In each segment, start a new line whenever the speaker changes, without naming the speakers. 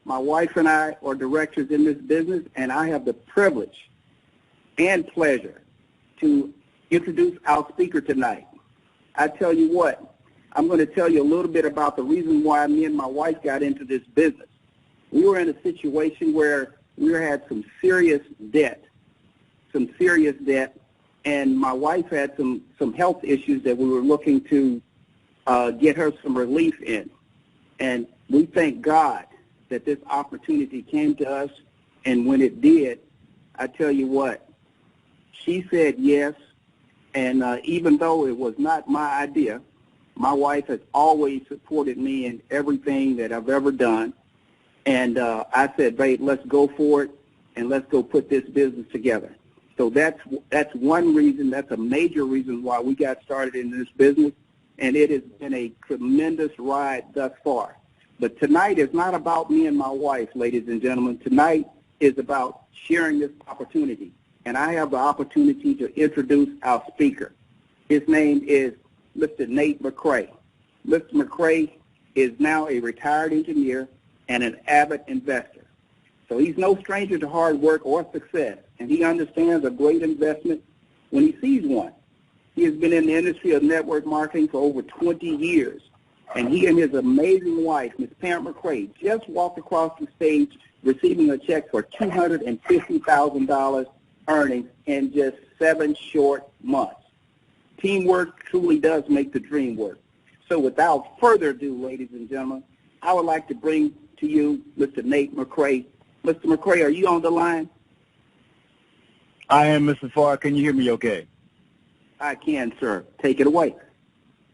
My wife and I are directors in this business, and I have the privilege and pleasure to introduce our speaker tonight. I tell you what, I'm going to tell you a little bit about the reason why me and my wife got into this business. We were in a situation where we had some serious debt, and my wife had some health issues that we were looking to get her some relief in. And we thank God that this opportunity came to us, and when it did, I tell you what, she said yes, and even though it was not my idea, my wife has always supported me in everything that I've ever done, and I said, babe, let's go for it, and let's go put this business together. So that's one reason, that's a major reason why we got started in this business, and it has been a tremendous ride thus far. But tonight is not about me and my wife, ladies and gentlemen. Tonight is about sharing this opportunity. And I have the opportunity to introduce our speaker. His name is Mr. Nate McCray. Mr. McCray is now a retired engineer and an avid investor. So he's no stranger to hard work or success, and he understands a great investment when he sees one. He has been in the industry of network marketing for over 20 years. And he and his amazing wife, Ms. Pam McCray, just walked across the stage receiving a check for $250,000 earnings in just 7 short months. Teamwork truly does make the dream work. So without further ado, ladies and gentlemen, I would like to bring to you Mr. Nate McCray. Mr. McCray, are you on the line?
I am, Mr. Farr. Can you hear me okay?
I can, sir. Take it away.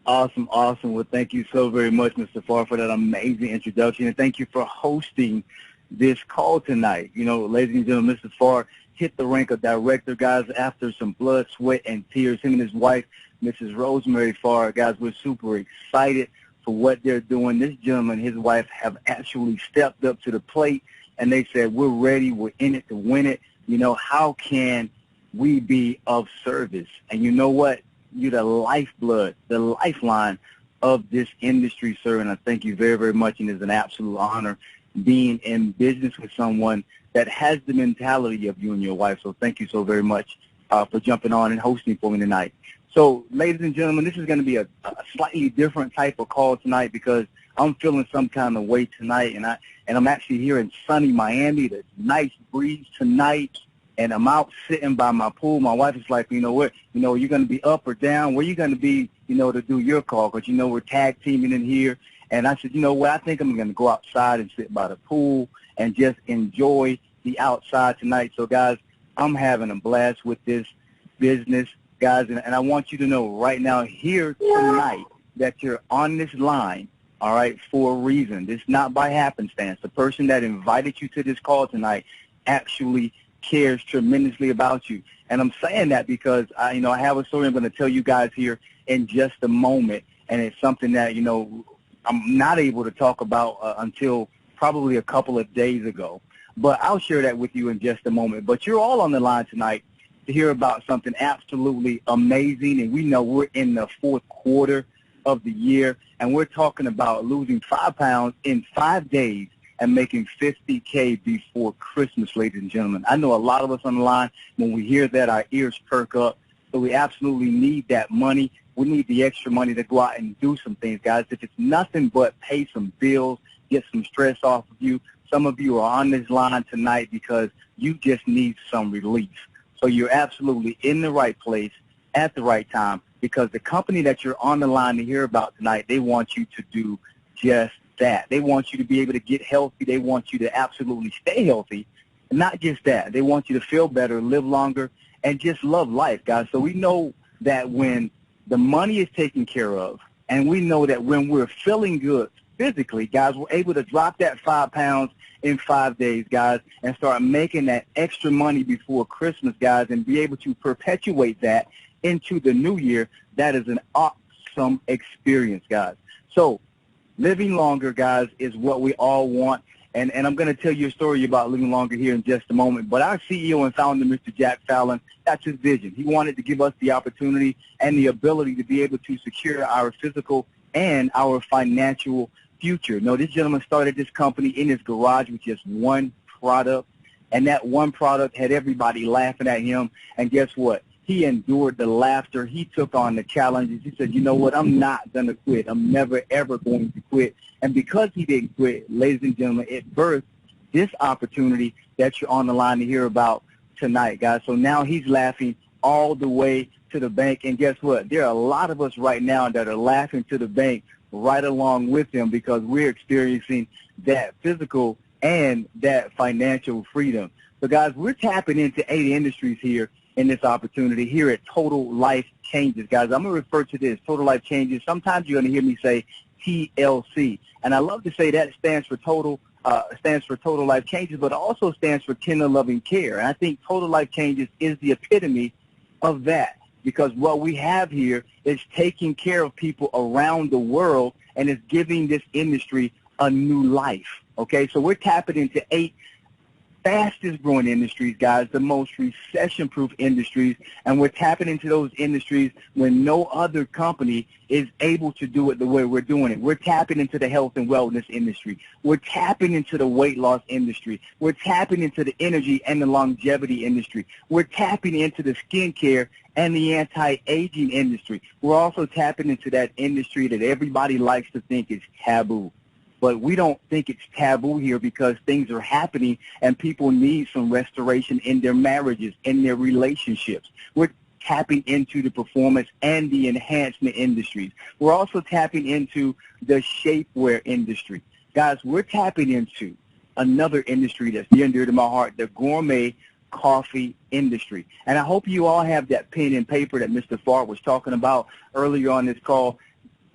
Awesome, awesome. Well, thank you so very much, Mr. Farr, for that amazing introduction, and thank you for hosting this call tonight. You know, ladies and gentlemen, Mr. Farr hit the rank of director, guys, after some blood, sweat, and tears. Him and his wife, Mrs. Rosemary Farr, guys, we're super excited for what they're doing. This gentleman and his wife have actually stepped up to the plate, and they said, we're ready, we're in it to win it. You know, how can we be of service? And you know what? You're the lifeblood, the lifeline of this industry, sir, and I thank you very, very much, and it's an absolute honor being in business with someone that has the mentality of you and your wife. So thank you so very much for jumping on and hosting for me tonight. So, ladies and gentlemen, this is going to be a slightly different type of call tonight because I'm feeling some kind of way tonight, and I'm actually here in sunny Miami. There's nice breeze tonight. And I'm out sitting by my pool. My wife is like, you know what, you're going to be up or down? Where you going to be, to do your call? Because, we're tag teaming in here. And I said, you know what, I think I'm going to go outside and sit by the pool and just enjoy the outside tonight. So, guys, I'm having a blast with this business, guys. And I want you to know right now here tonight that you're on this line, all right, for a reason. This is not by happenstance. The person that invited you to this call tonight actually cares tremendously about you. And I'm saying that because I have a story I'm going to tell you guys here in just a moment, and it's something that I'm not able to talk about until probably a couple of days ago, but I'll share that with you in just a moment. But you're all on the line tonight to hear about something absolutely amazing, and we know we're in the 4th quarter of the year, and we're talking about losing 5 pounds in 5 days and making $50K before Christmas, ladies and gentlemen. I know a lot of us on the line, when we hear that, our ears perk up. So we absolutely need that money. We need the extra money to go out and do some things, guys. If it's nothing but pay some bills, get some stress off of you, some of you are on this line tonight because you just need some relief. So you're absolutely in the right place at the right time, because the company that you're on the line to hear about tonight, they want you to do just that. They want you to be able to get healthy. They want you to absolutely stay healthy. And not just that. They want you to feel better, live longer, and just love life, guys. So we know that when the money is taken care of, and we know that when we're feeling good physically, guys, we're able to drop that 5 pounds in 5 days, guys, and start making that extra money before Christmas, guys, and be able to perpetuate that into the new year. That is an awesome experience, guys. So living longer, guys, is what we all want. And I'm going to tell you a story about living longer here in just a moment. But our CEO and founder, Mr. Jack Fallon, that's his vision. He wanted to give us the opportunity and the ability to be able to secure our physical and our financial future. No, this gentleman started this company in his garage with just one product, and that one product had everybody laughing at him. And guess what? He endured the laughter. He took on the challenges. He said, you know what, I'm not going to quit. I'm never, ever going to quit. And because he didn't quit, ladies and gentlemen, it birthed this opportunity that you're on the line to hear about tonight, guys. So now he's laughing all the way to the bank. And guess what? There are a lot of us right now that are laughing to the bank right along with him because we're experiencing that physical and that financial freedom. So, guys, we're tapping into 80 industries here in this opportunity here at Total Life Changes. Guys, I'm going to refer to this, Total Life Changes. Sometimes you're going to hear me say TLC. And I love to say that stands for Total Life Changes, but also stands for Tender Loving Care. And I think Total Life Changes is the epitome of that, because what we have here is taking care of people around the world and is giving this industry a new life. Okay, so we're tapping into 8 fastest growing industries, guys, the most recession-proof industries, and we're tapping into those industries when no other company is able to do it the way we're doing it. We're tapping into the health and wellness industry. We're tapping into the weight loss industry. We're tapping into the energy and the longevity industry. We're tapping into the skincare and the anti-aging industry. We're also tapping into that industry that everybody likes to think is taboo. But we don't think it's taboo here because things are happening and people need some restoration in their marriages, in their relationships. We're tapping into the performance and the enhancement industries. We're also tapping into the shapewear industry. Guys, we're tapping into another industry that's near and dear to my heart, the gourmet coffee industry. And I hope you all have that pen and paper that Mr. Farr was talking about earlier on this call.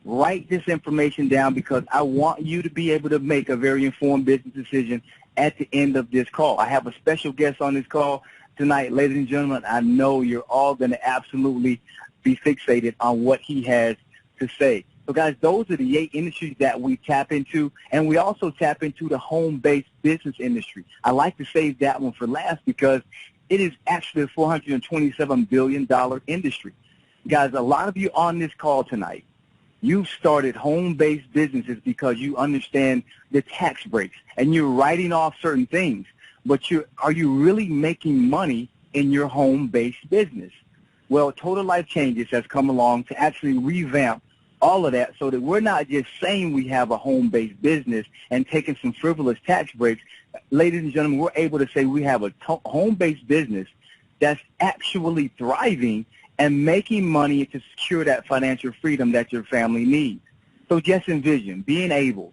Write this information down because I want you to be able to make a very informed business decision at the end of this call. I have a special guest on this call tonight, ladies and gentlemen. I know you're all going to absolutely be fixated on what he has to say. So, guys, those are the 8 industries that we tap into, and we also tap into the home-based business industry. I like to save that one for last because it is actually a $427 billion industry. Guys, a lot of you on this call tonight, you started home-based businesses because you understand the tax breaks and you're writing off certain things. But are you really making money in your home-based business? Well, Total Life Changes has come along to actually revamp all of that so that we're not just saying we have a home-based business and taking some frivolous tax breaks. Ladies and gentlemen, we're able to say we have a home-based business that's actually thriving and making money to secure that financial freedom that your family needs. So just envision being able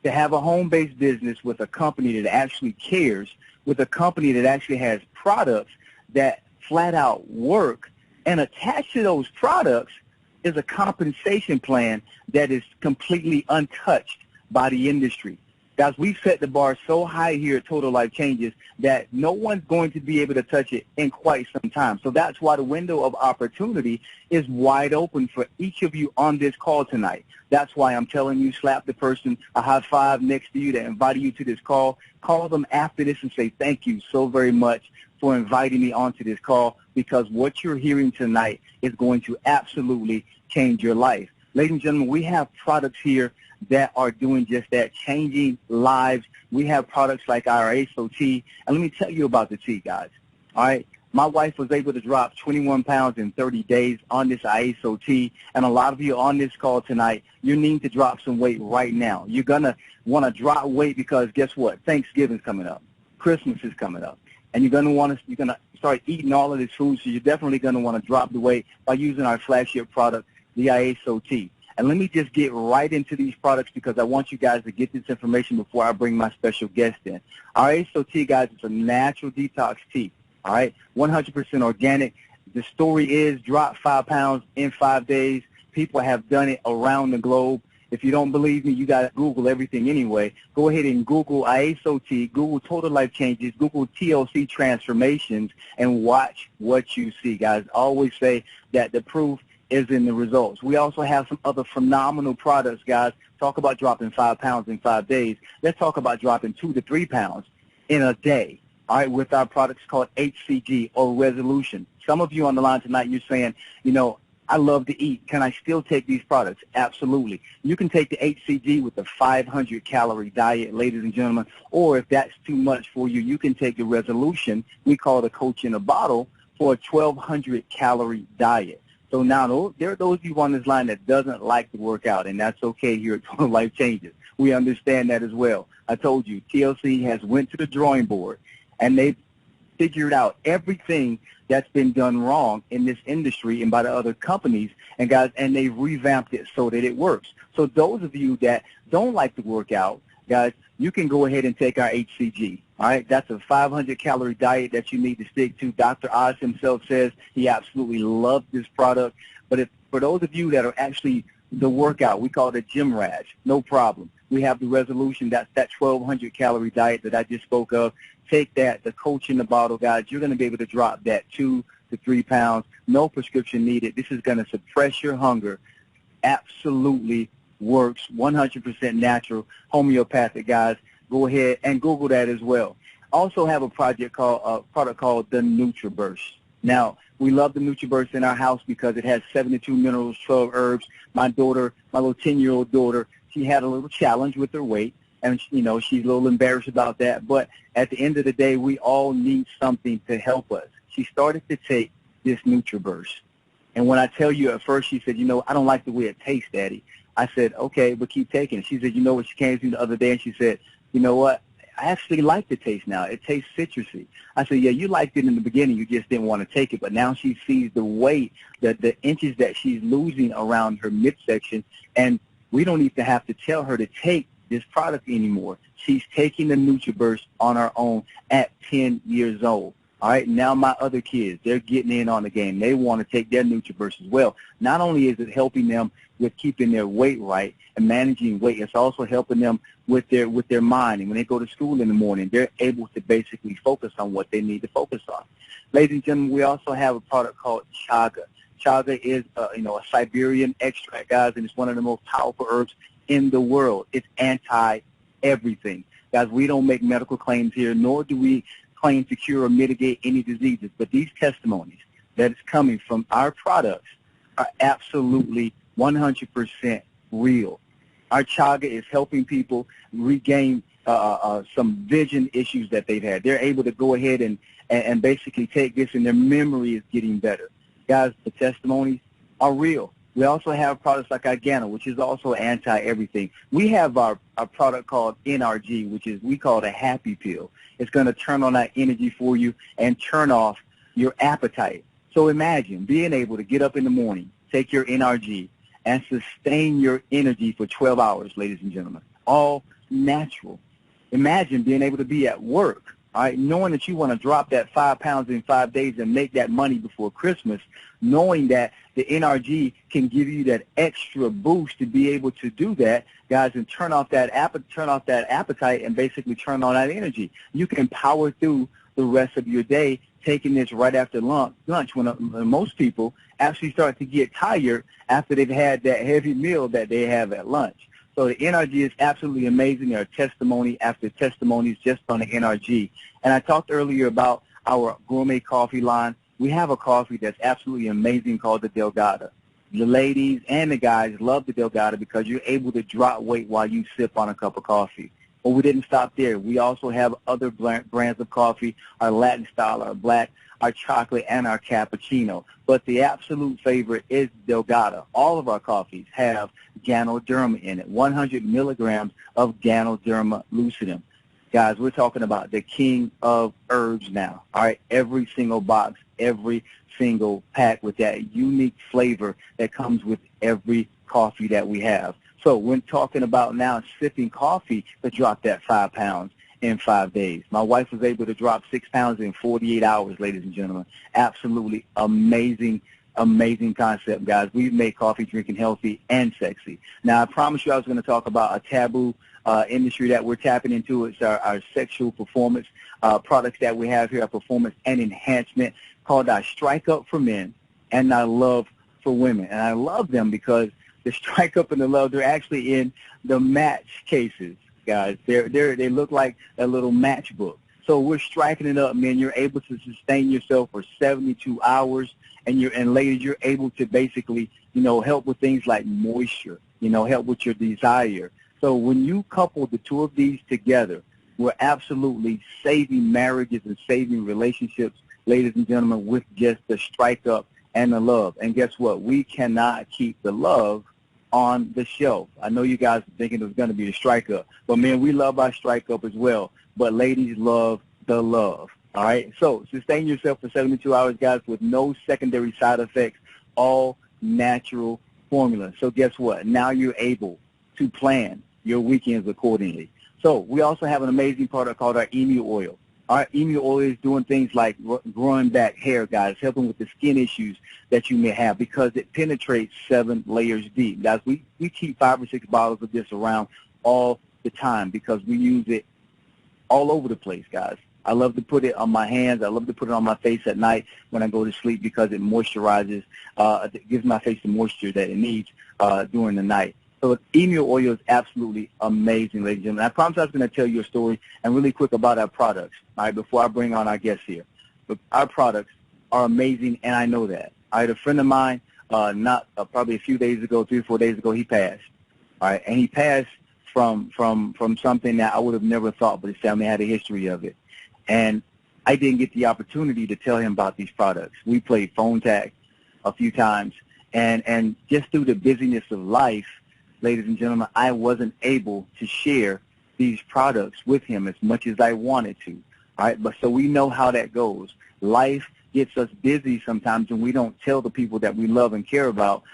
to have a home-based business with a company that actually cares, with a company that actually has products that flat out work, and attached to those products is a compensation plan that is completely untouched by the industry. Guys, we've set the bar so high here at Total Life Changes that no one's going to be able to touch it in quite some time. So that's why the window of opportunity is wide open for each of you on this call tonight. That's why I'm telling you, slap the person a high five next to you that invited you to this call. Call them after this and say thank you so very much for inviting me onto this call, because what you're hearing tonight is going to absolutely change your life. Ladies and gentlemen, we have products here that are doing just that, changing lives. We have products like our Iaso Tea. And let me tell you about the tea, guys. All right? My wife was able to drop 21 pounds in 30 days on this Iaso Tea. And a lot of you on this call tonight, you need to drop some weight right now. You're going to want to drop weight because guess what? Thanksgiving's coming up. Christmas is coming up. And you're going to start eating all of this food, so you're definitely going to want to drop the weight by using our flagship product, the Iaso Tea. And let me just get right into these products because I want you guys to get this information before I bring my special guest in. Our Iaso Tea, guys, is a natural detox tea, all right, 100% organic. The story is drop 5 pounds in 5 days. People have done it around the globe. If you don't believe me, you got to Google everything anyway. Go ahead and Google Iaso Tea, Google Total Life Changes, Google TLC Transformations, and watch what you see, guys. I always say that the proof is in the results. We also have some other phenomenal products, guys. Talk about dropping 5 pounds in 5 days. Let's talk about dropping 2 to 3 pounds in a day, all right, with our products called HCG or Resolution. Some of you on the line tonight, you're saying, you know, I love to eat. Can I still take these products? Absolutely. You can take the HCG with the 500-calorie diet, ladies and gentlemen, or if that's too much for you, you can take the Resolution, we call the Coach in a Bottle, for a 1,200-calorie diet. So now there are those of you on this line that doesn't like to work out, and that's okay here at Total Life Changes. We understand that as well. I told you, TLC has went to the drawing board, and they've figured out everything that's been done wrong in this industry and by the other companies, and guys, and they've revamped it so that it works. So those of you that don't like to work out, guys, you can go ahead and take our HCG. All right, that's a 500-calorie diet that you need to stick to. Dr. Oz himself says he absolutely loves this product. But for those of you that are actually the workout, we call it a gym rat, no problem. We have the Resolution. That's that 1,200-calorie diet that I just spoke of. Take that, the Coach in the Bottle, guys. You're going to be able to drop that 2 to 3 pounds. No prescription needed. This is going to suppress your hunger. Absolutely works. 100% natural, homeopathic, guys. Go ahead and Google that as well. Also have a product called the NutriBurst. Now, we love the NutriBurst in our house because it has 72 minerals, 12 herbs. My daughter, my little 10-year-old daughter, she had a little challenge with her weight, and she's a little embarrassed about that. But at the end of the day, we all need something to help us. She started to take this NutriBurst. And when I tell you at first, she said, I don't like the way it tastes, Daddy. I said, okay, but keep taking it. She said, what she came to me the other day, and she said, you know what? I actually like the taste now. It tastes citrusy. I said, yeah, you liked it in the beginning. You just didn't want to take it. But now she sees the weight, the inches that she's losing around her midsection, and we don't even have to tell her to take this product anymore. She's taking the NutriBurst on her own at 10 years old. All right, now my other kids, they're getting in on the game. They want to take their NutriBurst as well. Not only is it helping them with keeping their weight right and managing weight, it's also helping them with their mind. And when they go to school in the morning, they're able to basically focus on what they need to focus on. Ladies and gentlemen, we also have a product called chaga. Chaga is a Siberian extract, guys, and it's one of the most powerful herbs in the world. It's anti-everything. Guys, we don't make medical claims here, nor do we claim to cure or mitigate any diseases, but these testimonies that is coming from our products are absolutely 100% real. Our chaga is helping people regain some vision issues that they've had. They're able to go ahead and basically take this, and their memory is getting better. Guys, the testimonies are real. We also have products like Igana, which is also anti-everything. We have our product called NRG, which is, we call it a happy pill. It's going to turn on that energy for you and turn off your appetite. So imagine being able to get up in the morning, take your NRG, and sustain your energy for 12 hours, ladies and gentlemen. All natural. Imagine being able to be at work, all right, knowing that you want to drop that 5 pounds in 5 days and make that money before Christmas, knowing that the NRG can give you that extra boost to be able to do that, guys, and turn off that appetite and basically turn on that energy. You can power through the rest of your day taking this right after lunch when most people actually start to get tired after they've had that heavy meal that they have at lunch. So the NRG is absolutely amazing. There are testimony after testimonies just on the NRG. And I talked earlier about our gourmet coffee line. We have a coffee that's absolutely amazing called the Delgada. The ladies and the guys love the Delgada because you're able to drop weight while you sip on a cup of coffee. But we didn't stop there. We also have other brands of coffee, our Latin style, our black, our chocolate, and our cappuccino. But the absolute favorite is Delgada. All of our coffees have Ganoderma in it, 100 milligrams of Ganoderma lucidum. Guys, we're talking about the king of herbs now. All right, every single box, every single pack with that unique flavor that comes with every coffee that we have. So when talking about now sipping coffee to drop that 5 pounds in 5 days. My wife was able to drop 6 pounds in 48 hours, ladies and gentlemen. Absolutely amazing, amazing concept, guys. We've made coffee drinking healthy and sexy. Now, I promised you I was going to talk about a taboo industry that we're tapping into. It's our sexual performance products that we have here, our performance and enhancement, called our Strike Up for Men and our Love for Women. And I love them because the Strike Up and the Love, they're actually in the match cases, guys. They look like a little matchbook. So we're striking it up, man. You're able to sustain yourself for 72 hours, and ladies, you're able to basically, help with things like moisture, help with your desire. So when you couple the two of these together, we're absolutely saving marriages and saving relationships, ladies and gentlemen, with just the strike up and the love. And guess what? We cannot keep the love on the shelf. I know you guys are thinking it was going to be the strike up, but man, we love our strike up as well. But ladies love the love. All right? So sustain yourself for 72 hours, guys, with no secondary side effects, all natural formula. So guess what? Now you're able to plan your weekends accordingly. So we also have an amazing product called our emu oil. Our emu oil is doing things like growing back hair, guys, helping with the skin issues that you may have because it penetrates 7 layers deep. Guys, we keep 5 or 6 bottles of this around all the time because we use it all over the place, guys. I love to put it on my hands. I love to put it on my face at night when I go to sleep because it moisturizes, it gives my face the moisture that it needs during the night. So emu oil is absolutely amazing, ladies and gentlemen. I promised I was going to tell you a story and really quick about our products, all right, before I bring on our guests here. But our products are amazing, and I know that. I had a friend of mine, probably a few days ago, 3 or 4 days ago, he passed, all right, and he passed from something that I would have never thought, but his family had a history of it. And I didn't get the opportunity to tell him about these products. We played phone tag a few times, and just through the busyness of life, ladies and gentlemen, I wasn't able to share these products with him as much as I wanted to. All right, but so we know how that goes. Life gets us busy sometimes, and we don't tell the people that we love and care about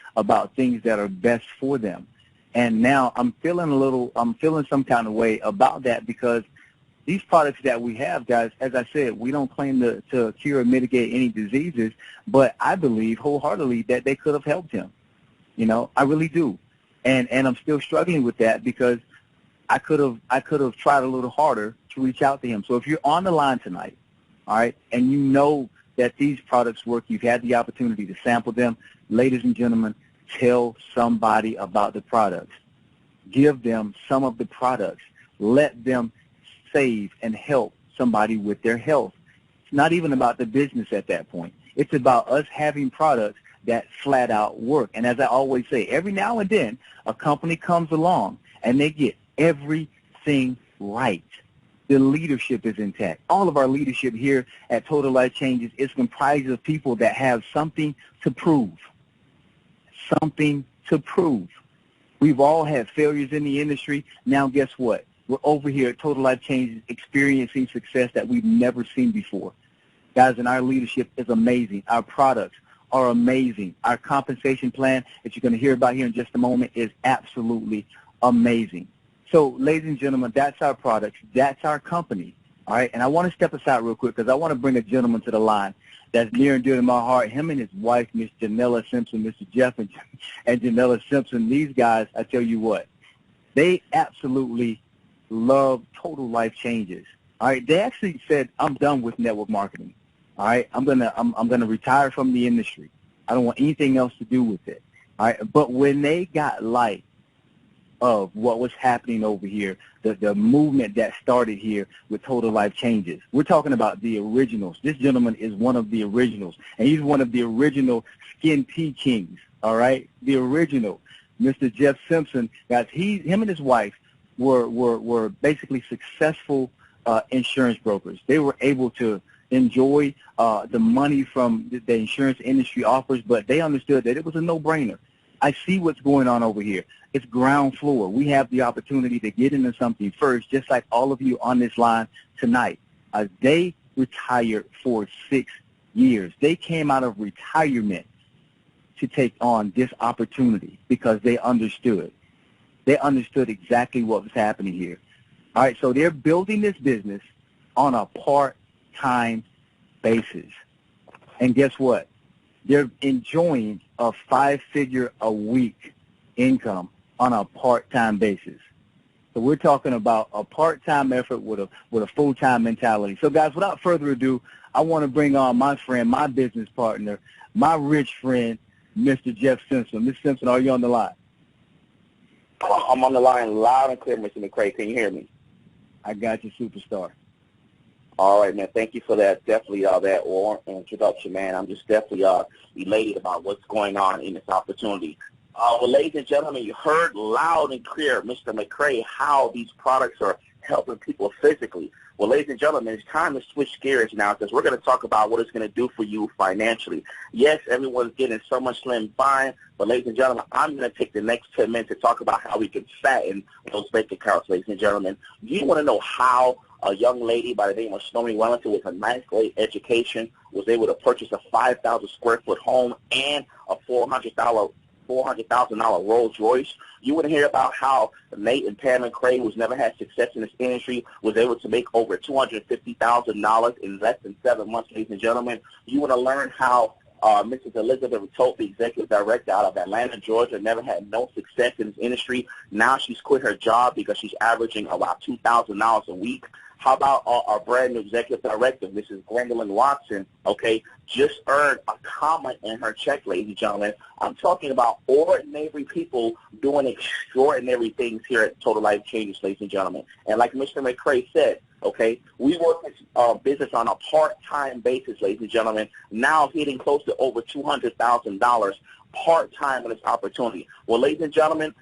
things that are best for them. And now I'm feeling some kind of way about that because these products that we have, guys, as I said, we don't claim to cure or mitigate any diseases, but I believe wholeheartedly that they could have helped him. I really do. And I'm still struggling with that because I could have tried a little harder to reach out to him. So if you're on the line tonight, all right, and you know that these products work, you've had the opportunity to sample them, ladies and gentlemen, tell somebody about the products. Give them some of the products. Let them save and help somebody with their health. It's not even about the business at that point. It's about us having products that flat out work. And as I always say, every now and then a company comes along and they get everything right. The leadership is intact. All of our leadership here at Total Life Changes is comprised of people that have something to prove. Something to prove. We've all had failures in the industry. Now guess what? We're over here at Total Life Changes experiencing success that we've never seen before. Guys, and our leadership is amazing. Our products are amazing. Our compensation plan that you're going to hear about here in just a moment is absolutely amazing. So, ladies and gentlemen, that's our products. That's our company. All right, and I want to step aside real quick because I want to bring a gentleman to the line that's near and dear to my heart. Him and his wife, Miss Janella Simpson, Mr. Jeff and Janella Simpson. These guys, I tell you what, they absolutely love Total Life Changes. All right, they actually said, "I'm done with network marketing. All right, I'm gonna retire from the industry. I don't want anything else to do with it." All right, but when they got light of what was happening over here, the movement that started here with Total Life Changes, we're talking about the originals. This gentleman is one of the originals, and he's one of the original skin tea kings. All right, the original, Mr. Jeff Simpson. Guys, him and his wife were basically successful insurance brokers. They were able to enjoy the money from the insurance industry offers, but they understood that it was a no-brainer. I see what's going on over here. It's ground floor. We have the opportunity to get into something first, just like all of you on this line tonight. They retired for 6 years. They came out of retirement to take on this opportunity because they understood. They understood exactly what was happening here. All right, so they're building this business on a part-time basis. And guess what? They're enjoying a 5-figure-a-week income on a part-time basis. So we're talking about a part-time effort with a full-time mentality. So, guys, without further ado, I want to bring on my friend, my business partner, my rich friend, Mr. Jeff Simpson. Mr. Simpson, are you on the line?
I'm on the line loud and clear, Mr. McCray. Can you hear me?
I got you, superstar.
All right, man. Thank you for that. Definitely that introduction, man. I'm just definitely elated about what's going on in this opportunity. Well, ladies and gentlemen, you heard loud and clear, Mr. McCray, how these products are helping people physically. Well, ladies and gentlemen, it's time to switch gears now because we're going to talk about what it's going to do for you financially. Yes, everyone's getting so much slim fine, but ladies and gentlemen, I'm going to take the next 10 minutes to talk about how we can fatten those bank accounts, ladies and gentlemen. You want to know how a young lady by the name of Stormy Wellington with a ninth grade education was able to purchase a 5,000 square foot home and a $400,000 Rolls Royce? You want to hear about how Nate and Pam McCray, who's never had success in this industry, was able to make over $250,000 in less than 7 months, ladies and gentlemen? You want to learn how Mrs. Elizabeth Tote, the executive director out of Atlanta, Georgia, never had no success in this industry. Now she's quit her job because she's averaging about $2,000 a week. How about our brand new executive director, Mrs. Gwendolyn Watson, okay, just earned a comma in her check, ladies and gentlemen. I'm talking about ordinary people doing extraordinary things here at Total Life Changes, ladies and gentlemen. And like Mr. McCray said, okay, we work this business on a part-time basis, ladies and gentlemen, now hitting close to over $200,000 part-time on this opportunity. Well, ladies and gentlemen,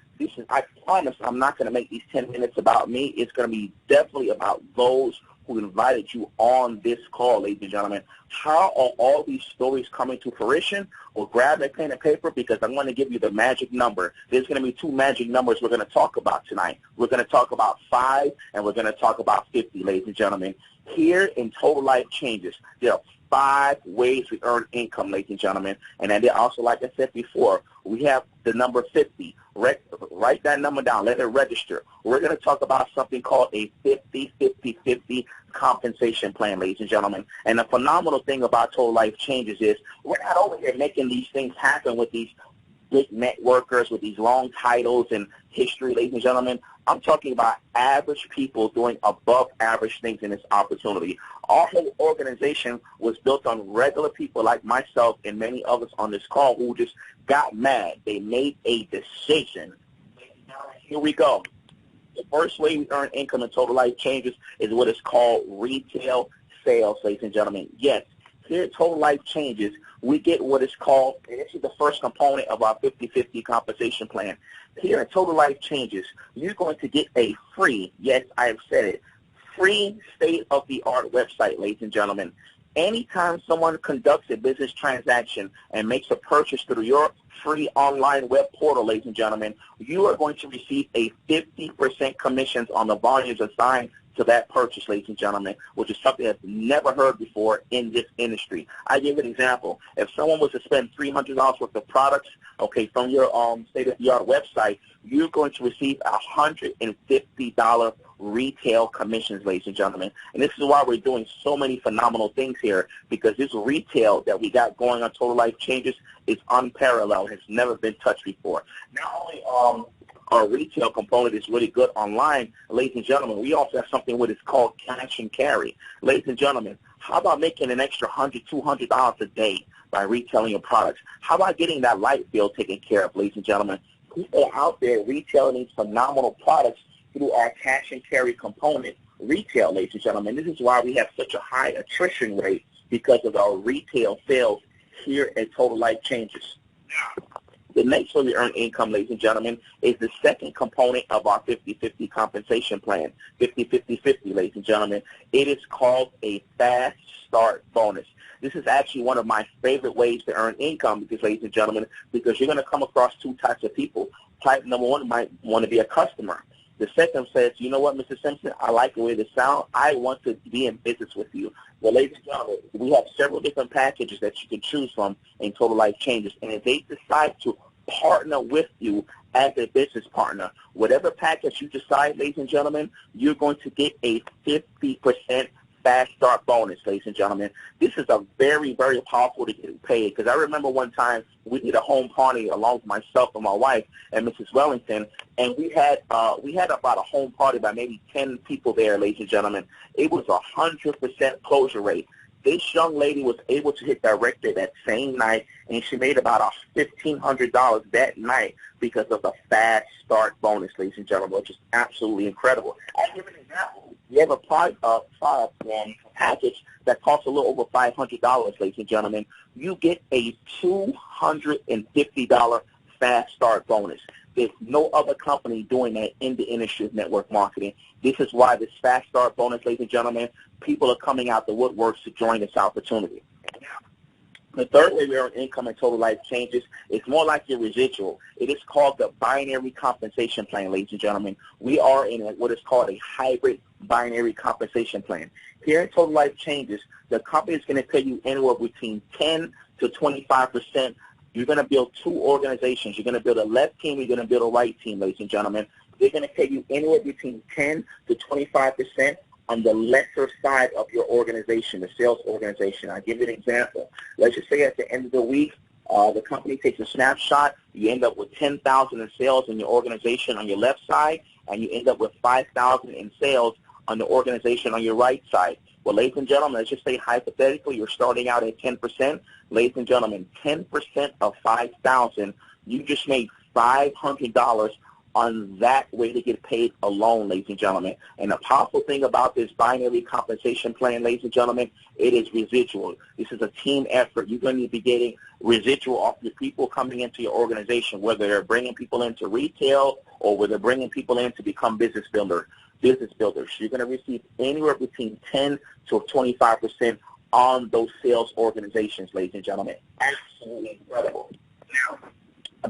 I promise I'm not going to make these 10 minutes about me. It's going to be definitely about those who invited you on this call, ladies and gentlemen. How are all these stories coming to fruition? Well, grab a pen and paper because I'm going to give you the magic number. There's going to be 2 magic numbers we're going to talk about tonight. We're going to talk about 5 and we're going to talk about 50, ladies and gentlemen. Here in Total Life Changes, there are 5 ways we earn income, ladies and gentlemen. And then also, like I said before, we have the number 50. Write that number down. Let it register. We're going to talk about something called a 50-50-50 compensation plan, ladies and gentlemen. And the phenomenal thing about Total Life Changes is we're not over here making these things happen with these big networkers with these long titles and history, ladies and gentlemen. I'm talking about average people doing above average things in this opportunity. Our whole organization was built on regular people like myself and many others on this call who just got mad. They made a decision. Here we go. The first way we earn income in Total Life Changes is what is called retail sales, ladies and gentlemen. Yes, here at Total Life Changes, we get what is called, and this is the first component of our 50-50 compensation plan. Here at Total Life Changes, you're going to get a free, yes, I have said it, free state-of-the-art website, ladies and gentlemen. Anytime someone conducts a business transaction and makes a purchase through your free online web portal, ladies and gentlemen, you are going to receive a 50% commissions on the volumes assigned to that purchase, ladies and gentlemen, which is something that's never heard before in this industry. I give an example. If someone was to spend $300 worth of products, okay, from your state-of-the-art website, you're going to receive $150 retail commissions, ladies and gentlemen. And this is why we're doing so many phenomenal things here, because this retail that we got going on Total Life Changes is unparalleled, has never been touched before. Not only our retail component is really good online, ladies and gentlemen, we also have something what is called cash and carry. Ladies and gentlemen, how about making an extra $100, $200 a day by retailing your products? How about getting that light bill taken care of, ladies and gentlemen? People are out there retailing these phenomenal products through our cash and carry component retail, ladies and gentlemen. This is why we have such a high attrition rate, because of our retail sales here at Total Life Changes. The next way we earn income, ladies and gentlemen, is the second component of our 50-50 compensation plan, 50-50-50, ladies and gentlemen. It is called a fast start bonus. This is actually one of my favorite ways to earn income, because, ladies and gentlemen, because you're going to come across 2 types of people. Type number 1 might want to be a customer. The second says, you know what, Mr. Simpson, I like the way this sounds. I want to be in business with you. Well, ladies and gentlemen, we have several different packages that you can choose from in Total Life Changes. And if they decide to partner with you as a business partner, whatever package you decide, ladies and gentlemen, you're going to get a 50% fast start bonus, ladies and gentlemen. This is a very, very powerful to get paid, because I remember one time we did a home party along with myself and my wife and Mrs. Wellington, and we had about a home party by maybe 10 people there, ladies and gentlemen. It was 100% closure rate. This young lady was able to hit director that same night, and she made about $1,500 that night because of the fast start bonus, ladies and gentlemen, which is absolutely incredible. I'll give an example. We have a package that costs a little over $500, ladies and gentlemen. You get a $250 fast start bonus. There's no other company doing that in the industry of network marketing. This is why this fast start bonus, ladies and gentlemen, people are coming out the woodworks to join this opportunity. The third way we earn income and total life changes is more like your residual. It is called the binary compensation plan, ladies and gentlemen. We are in what is called a hybrid binary compensation plan. Here in Total Life Changes, the company is going to pay you anywhere between 10 to 25%. You're going to build two organizations. You're going to build a left team. You're going to build a right team, ladies and gentlemen. They're going to pay you anywhere between 10 to 25% on the lesser side of your organization, the sales organization. I'll give you an example. Let's just say at the end of the week, the company takes a snapshot. You end up with $10,000 in sales in your organization on your left side, and you end up with $5,000 in sales on the organization on your right side. Well, ladies and gentlemen, let's just say hypothetically you're starting out at 10%. Ladies and gentlemen, 10% of $5,000, you just made $500 on that way to get paid alone, ladies and gentlemen. And the powerful thing about this binary compensation plan, ladies and gentlemen, it is residual. This is a team effort. You're going to be getting residual off the people coming into your organization, whether they're bringing people into retail or whether they're bringing people in to become business builders. You're going to receive anywhere between 10 to 25% on those sales organizations, ladies and gentlemen. Absolutely incredible.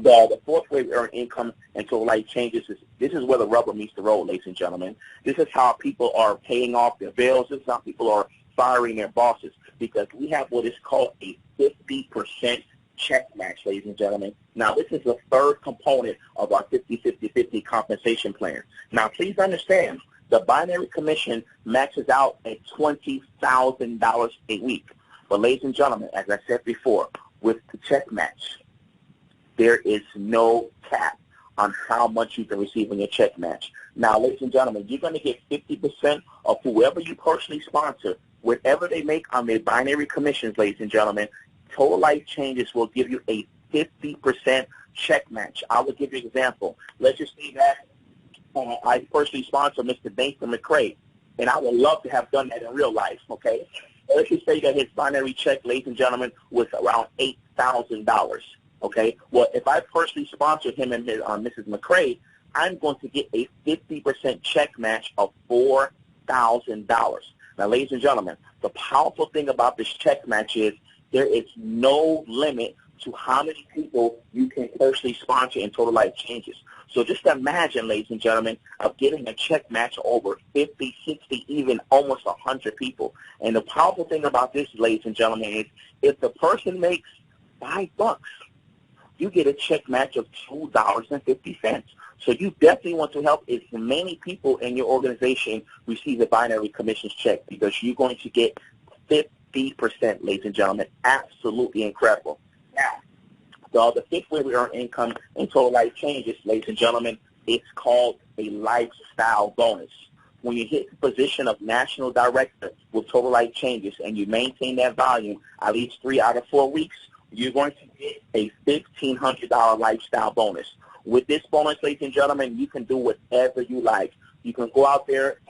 Now, the fourth way we earn income until life changes is this is where the rubber meets the road, ladies and gentlemen. This is how people are paying off their bills. This is how people are firing their bosses, because we have what is called a 50% check match, ladies and gentlemen. Now, this is the third component of our 50-50-50 compensation plan. Now, please understand, the binary commission maxes out at $20,000 a week. But, ladies and gentlemen, as I said before, with the check match, there is no cap on how much you can receive in your check match. Now, ladies and gentlemen, you're going to get 50% of whoever you personally sponsor, whatever they make on their binary commissions, ladies and gentlemen. Total Life Changes will give you a 50% check match. I will give you an example. Let's just say that I personally sponsor Mr. Nathan McCray, and I would love to have done that in real life, okay? Let's just say that his binary check, ladies and gentlemen, was around $8,000. Okay, well, if I personally sponsor him and Mrs. McCray, I'm going to get a 50% check match of $4,000. Now, ladies and gentlemen, the powerful thing about this check match is there is no limit to how many people you can personally sponsor in Total Life Changes. So just imagine, ladies and gentlemen, of getting a check match over 50, 60, even almost 100 people. And the powerful thing about this, ladies and gentlemen, is if the person makes $5, you get a check match of $2.50. So you definitely want to help as many people in your organization receive a binary commissions check, because you're going to get 50%, ladies and gentlemen. Absolutely incredible. Now, the fifth way we earn income in Total Life Changes, ladies and gentlemen, it's called a lifestyle bonus. When you hit the position of national director with Total Life Changes and you maintain that volume at least 3 out of 4 weeks, you're going to get a $1,500 lifestyle bonus. With this bonus, ladies and gentlemen, you can do whatever you like. You can go out there,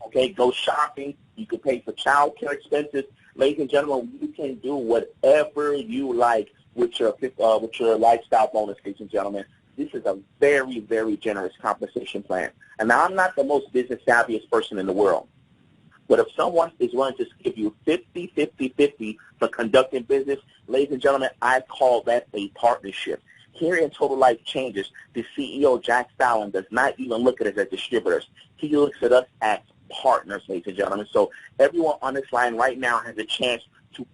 okay, go shopping. You can pay for child care expenses. Ladies and gentlemen, you can do whatever you like with your lifestyle bonus, ladies and gentlemen. This is a very, very generous compensation plan. And now, I'm not the most business savviest person in the world. But if someone is willing to give you 50, 50, 50 for conducting business, ladies and gentlemen, I call that a partnership. Here in Total Life Changes, the CEO, Jack Fallon, does not even look at us as distributors. He looks at us as partners, ladies and gentlemen. So everyone on this line right now has a chance to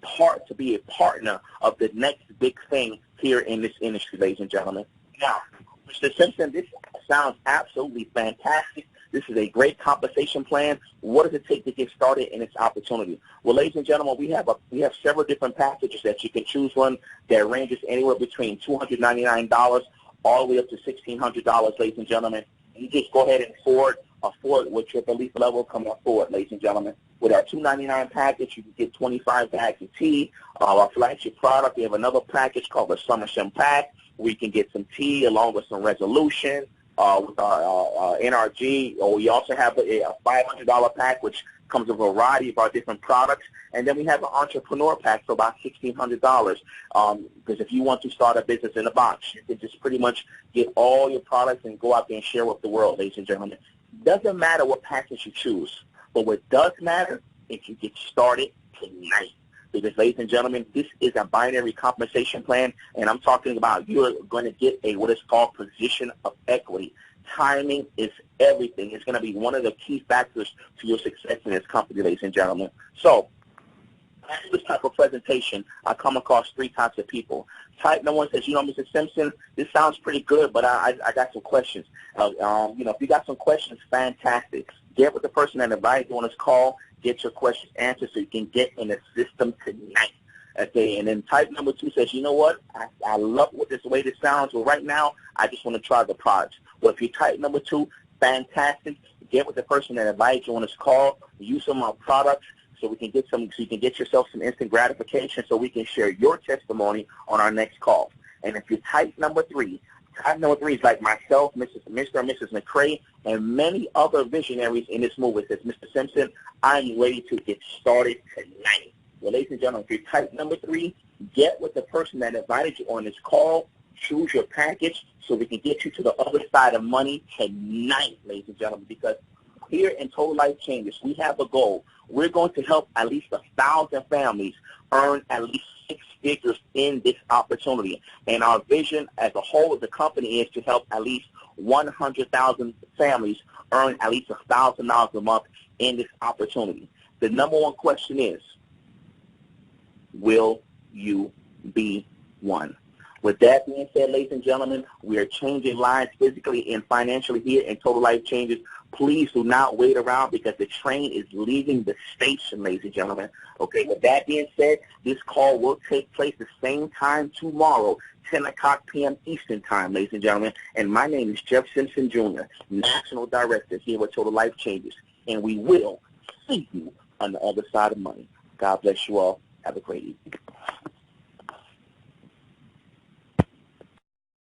be a partner of the next big thing here in this industry, ladies and gentlemen. Now, Mr. Simpson, this sounds absolutely fantastic. This is a great compensation plan. What does it take to get started in this opportunity? Well, ladies and gentlemen, we have several different packages that you can choose from that ranges anywhere between $299 all the way up to $1,600, ladies and gentlemen. You just go ahead and afford what your belief level can afford, ladies and gentlemen. With our $299 package, you can get 25 bags of tea. Our flagship product, we have another package called the Summer Pack, where you can get some tea along with some resolution. with our NRG, or we also have a $500 pack, which comes with a variety of our different products. And then we have an entrepreneur pack for about $1,600. Because if you want to start a business in a box, you can just pretty much get all your products and go out there and share with the world, ladies and gentlemen. Doesn't matter what package you choose, but what does matter is you get started tonight. Because, ladies and gentlemen, this is a binary compensation plan, and I'm talking about you're going to get what is called position of equity. Timing is everything. It's going to be one of the key factors to your success in this company, ladies and gentlemen. So, after this type of presentation, I come across three types of people. Type number one says, Mr. Simpson, this sounds pretty good, but I got some questions. If you got some questions, fantastic. Get with the person that invited you on this call. Get your questions answered so you can get in the system tonight. Okay, and then type number two says, you know what, I love the way this sounds, but right now I just want to try the product. Well, if you type number two, fantastic. Get with the person that invited you on this call. Use some of our products so we can get so you can get yourself some instant gratification so we can share your testimony on our next call. And if you type number three is like myself, Mr. and Mrs. McCray, and many other visionaries in this movement. Says, Mr. Simpson, I'm ready to get started tonight. Well, ladies and gentlemen, if you type number three, get with the person that invited you on this call, choose your package so we can get you to the other side of money tonight, ladies and gentlemen, because here in Total Life Changes, we have a goal. We're going to help at least 1,000 families earn at least 6 figures in this opportunity. And our vision as a whole of the company is to help at least 100,000 families earn at least $1,000 a month in this opportunity. The number one question is, will you be one? With that being said, ladies and gentlemen, we are changing lives physically and financially here in Total Life Changes. Please do not wait around because the train is leaving the station, ladies and gentlemen. Okay, with that being said, this call will take place the same time tomorrow, 10 o'clock p.m. Eastern Time, ladies and gentlemen. And my name is Jeff Simpson, Jr., National Director here with Total Life Changes. And we will see you on the other side of money. God bless you all. Have a great evening.